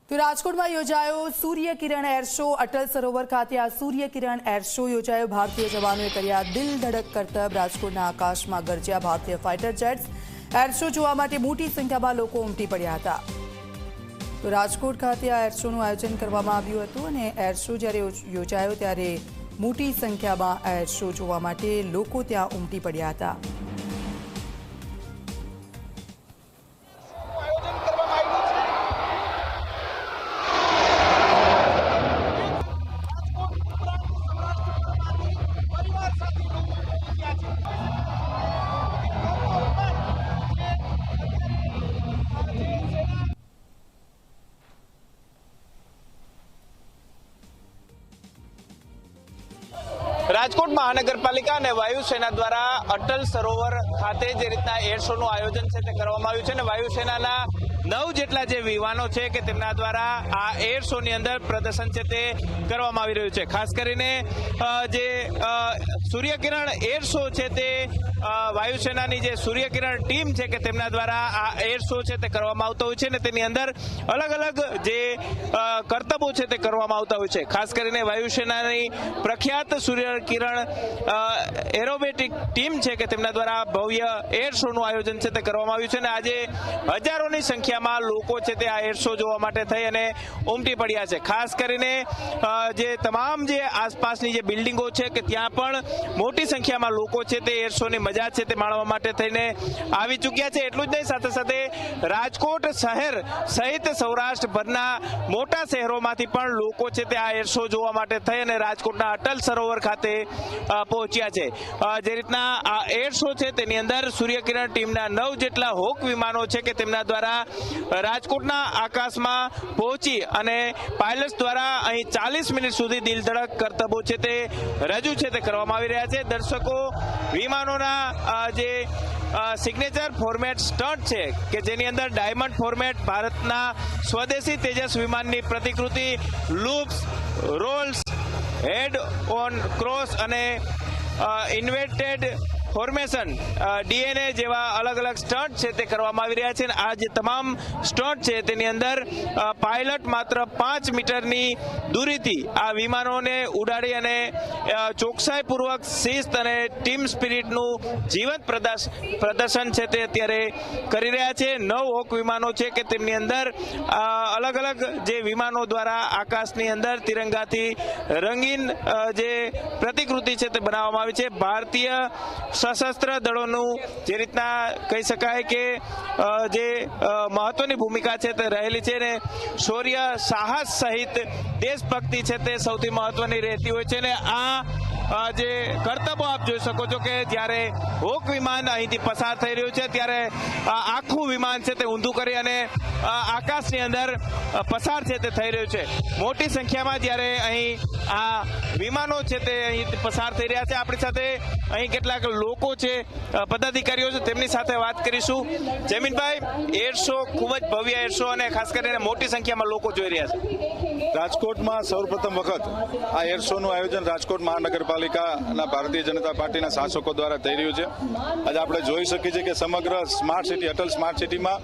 તો રાજકોટમાં યોજાયો સૂર્ય કિરણ એર શો। અટલ સરોવર ખાતે આ સૂર્ય કિરણ એર શો યોજાયો। ભારતીય જવાનોએ કર્યા દિલ ધડક કરતબ। રાજકોટના આકાશમાં ગરજ્યા ભારતીય ફાઇટર જેટ્સ। એર શો જોવા માટે મોટી સંખ્યામાં લોકો ઉમટી પડ્યા હતા। તો રાજકોટ ખાતે આ એર શોનું આયોજન કરવામાં આવ્યું હતું અને એર શો જ્યારે યોજાયો ત્યારે મોટી સંખ્યામાં એર શો જોવા માટે લોકો ત્યાં ઉમટી પડ્યા હતા। રાજકોટ મહાનગરપાલિકા અને વાયુસેના દ્વારા અટલ સરોવર ખાતે જે રીતના એર શોનું આયોજન છે તે કરવામાં આવ્યું છે અને વાયુસેનાના 9 જેટલા જે વિમાનો છે કે તેમના દ્વારા આ એર શોની અંદર પ્રદર્શન છે તે કરવામાં આવી રહ્યું છે। ખાસ કરીને જે સૂર્યકિરણ એર શો છે તે વાયુસેનાની જે સૂર્યકિરણ ટીમ છે કે તેમના દ્વારા આ એર શો છે તે કરવામાં આવતો હોય છે અને તેની અંદર અલગ અલગ જે કરતબો છે તે કરવામાં આવતા હોય છે। ખાસ કરીને વાયુસેનાની પ્રખ્યાત સૂર્યકિરણ એરોબેટિક ટીમ છે કે તેમના દ્વારા ભવ્ય એર શોનું આયોજન છે તે કરવામાં આવ્યું છે અને આજે હજારોની સંખ્યામાં લોકો છે તે આ એર શો જોવા માટે થઈ અને ઉમટી પડ્યા છે। ખાસ કરીને જે તમામ જે આસપાસની જે બિલ્ડિંગો છે કે ત્યાં પણ મોટી સંખ્યામાં લોકો છે તે એર શોની મજા છે તે માણવા માટે થઈને આવી ચૂક્યા છે। એટલું જ નહીં, સાથે સાથે રાજકોટ શહેર સહિત સૌરાષ્ટ્રભરના મોટા શહેરોમાંથી પણ લોકો છે તે આ એર શો જોવા માટે થઈ અને રાજકોટના અટલ સરોવર ખાતે પહોંચ્યા છે। જે રીતના આ એર શો છે તેની અંદર સૂર્યકિરણ ટીમના 9 જેટલા હોક વિમાનો છે કે તેમના દ્વારા રાજકોટના આકાશમાં પહોંચી અને પાયલટ્સ દ્વારા અહીં 40 મિનિટ સુધી દિલધડક કરતબો છે તે રજૂ છે તે કરવામાં આવી રહ્યા છે। દર્શકો વિમાનોના જે સિગ્નેચર ફોર્મેટ સ્ટન્ટ છે કે જેની અંદર ડાયમંડ ફોર્મેટ ભારતના સ્વદેશી તેજસ વિમાનની પ્રતિકૃતિ, loops, rolls, head on cross અને ઇન્વેર્ટેડ ફોર્મેશન, ડીએનએ જેવા અલગ અલગ સ્ટન્ટ છે તે કરવામાં આવી રહ્યા છે અને આ જે તમામ સ્ટન્ટ છે તેની અંદર પાયલટ માત્ર 5 મીટરની દૂરીથી આ વિમાનોને ઉડાડી અને ચોકસાઈપૂર્વક શિસ્ત અને ટીમ સ્પિરિટનું જીવંત પ્રદર્શન છે તે અત્યારે કરી રહ્યા છે। 9 હોક વિમાનો છે કે તેમની અંદર અલગ અલગ જે વિમાનો દ્વારા આકાશની અંદર તિરંગાથી રંગીન જે પ્રતિકૃતિ છે તે બનાવવામાં આવી છે। ભારતીય સશસ્ત્ર દળોનું જે રીતના કહી શકાય કે જે મહત્વની ભૂમિકા છે તે રહેલી છે ને શૌર્ય, સાહસ સહિત દેશભક્તિ છે તે સૌથી મહત્વની રહેતી હોય છે ને આ જે કરતબો આપ જોઈ શકો છો કે જ્યારે હોક વિમાન અહીંથી પસાર થઈ રહ્યું છે ત્યારે આખું વિમાન છે તે ઊંધું કરી અને આકાશની અંદર પસાર છે તે થઈ રહ્યું છે। મોટી સંખ્યામાં જ્યારે અહીં આ વિમાનો છે તે અહીં પસાર થઈ રહ્યા છે। આપણી સાથે અહીં કેટલાક લોકો છે, પદાધિકારીઓ છે, તેમની સાથે વાત કરીશું। જમીનભાઈ, એર શો ખૂબ જ ભવ્ય એર શો અને ખાસ કરીને મોટી સંખ્યામાં લોકો જોઈ રહ્યા છે। રાજકોટમાં સૌપ્રથમ વખત આ એર શોનું આયોજન રાજકોટ મહાનગરપાલિકાના ભારતીય જનતા પાર્ટીના શાસકો દ્વારા થઈ રહ્યું છે। આજે આપણે જોઈ શકીએ છીએ કે સમગ્ર સ્માર્ટ સિટી, અટલ સ્માર્ટ સિટીમાં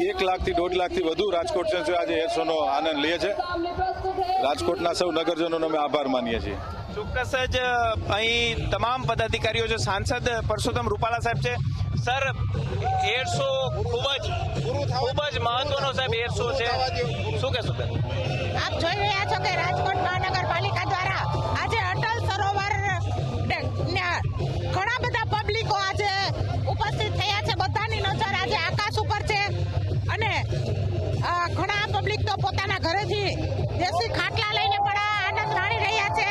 1 લાખથી 1.5 લાખથી વધુ રાજકોટના આજે એર શોનો આનંદ લે છે। રાજકોટના સૌ નગરજનોનો અમે આભાર માનીએ છીએ। ચોક્કસ જ અહીં તમામ પદાધિકારીઓ છે, સાંસદ પરસોત્તમ રૂપાલા સાહેબ છે। સર, એર શો ખૂબ જ મહત્વનો સાહેબ એર શો છે, શું કહેશો? આપ જોઈ રહ્યા છો કે રાજકોટ મહાનગરપાલિકા દ્વારા આજે અટલ સરોવર ઘણા બધા પબ્લિકો આજે ઉપસ્થિત થયા છે। બધાની નજર આજે આકાશ ઉપર છે અને ઘણા પબ્લિક તો પોતાના ઘરેથી દેશી ખાટલા લઈને પણ આનંદ માણી રહ્યા છે।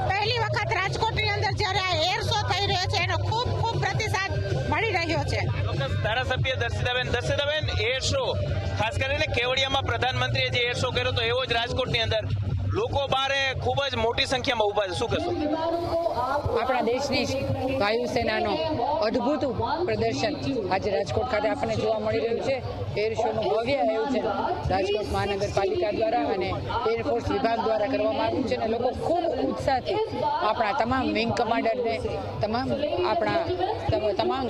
પહેલી વખત રાજકોટની અંદર જ્યારે આ એર શો થઈ રહ્યો છે એનો ખૂબ ખૂબ પ્રતિસાદ મળી રહ્યો છે। ધારાસભ્ય દર્શિતાબેન, એર શો ખાસ કરીને કેવડિયામાં પ્રધાનમંત્રીએ જે એર શો કર્યો તો એવો જ રાજકોટની અંદર લોકો બારે ખૂબ જ મોટી સંખ્યામાં ઉભા છે, શું કહેશો? આપણા દેશની વાયુસેનાનો અદ્ભુત પ્રદર્શન આજે રાજકોટ ખાતે આપણને જોવા મળી રહ્યું છે. એર શોનું ભવ્ય આયોજન રાજકોટ મહાનગરપાલિકા દ્વારા અને એરફોર્સ વિભાગ દ્વારા કરવામાં આવ્યું છે અને લોકો ખૂબ ઉત્સાહથી આપણા તમામ વિંગ કમાન્ડરને તમામ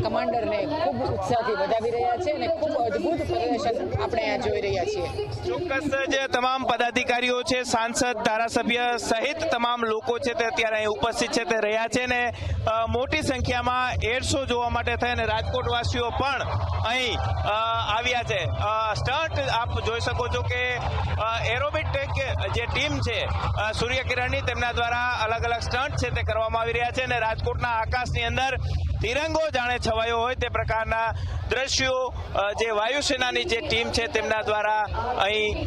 કમાન્ડરને ખૂબ ઉત્સાહથી વધાવી રહ્યા છે અને ખૂબ અદ્ભુત પ્રદર્શન આપણે અહીંયા જોઈ રહ્યા છીએ. ચોક્કસ જે તમામ પદાધિકારીઓ છે, સાંસદ, ધારાસભ્ય સહિત તમામ લોકો છે તે અત્યારે અહીં ઉપસ્થિત છે તે રહ્યા છે ને મોટી સંખ્યામાં એર શો જોવા માટે થઈને રાજકોટવાસીઓ પણ અહીં આવ્યા છે. સ્ટન્ટ આપ જોઈ શકો છો કે એરોબેટિક જે ટીમ છે સૂર્યકિરણની, તેમના દ્વારા અલગ અલગ સ્ટન્ટ છે તે કરવામાં આવી રહ્યા છે અને રાજકોટના આકાશની અંદર તિરંગો જાણે છવાયો હોય તે પ્રકારના દ્રશ્યો જે વાયુસેનાની જે ટીમ છે તેમના દ્વારા અહીં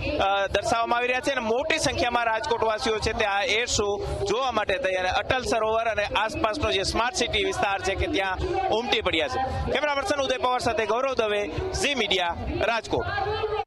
દર્શાવવામાં આવી રહ્યા છે અને મોટી સંખ્યામાં રાજકોટવાસીઓ છે તે આ એર શો જોવા માટે થઈ અને અટલ સરોવર અને આસપાસનો જે સ્માર્ટ સિટી વિસ્તાર છે કે ત્યાં ઉમટી પડ્યા છે. કેમેરા પર્સન ઉદય પવાર સાથે ગૌરવ દવે, ઝી મીડિયા, રાજકોટ.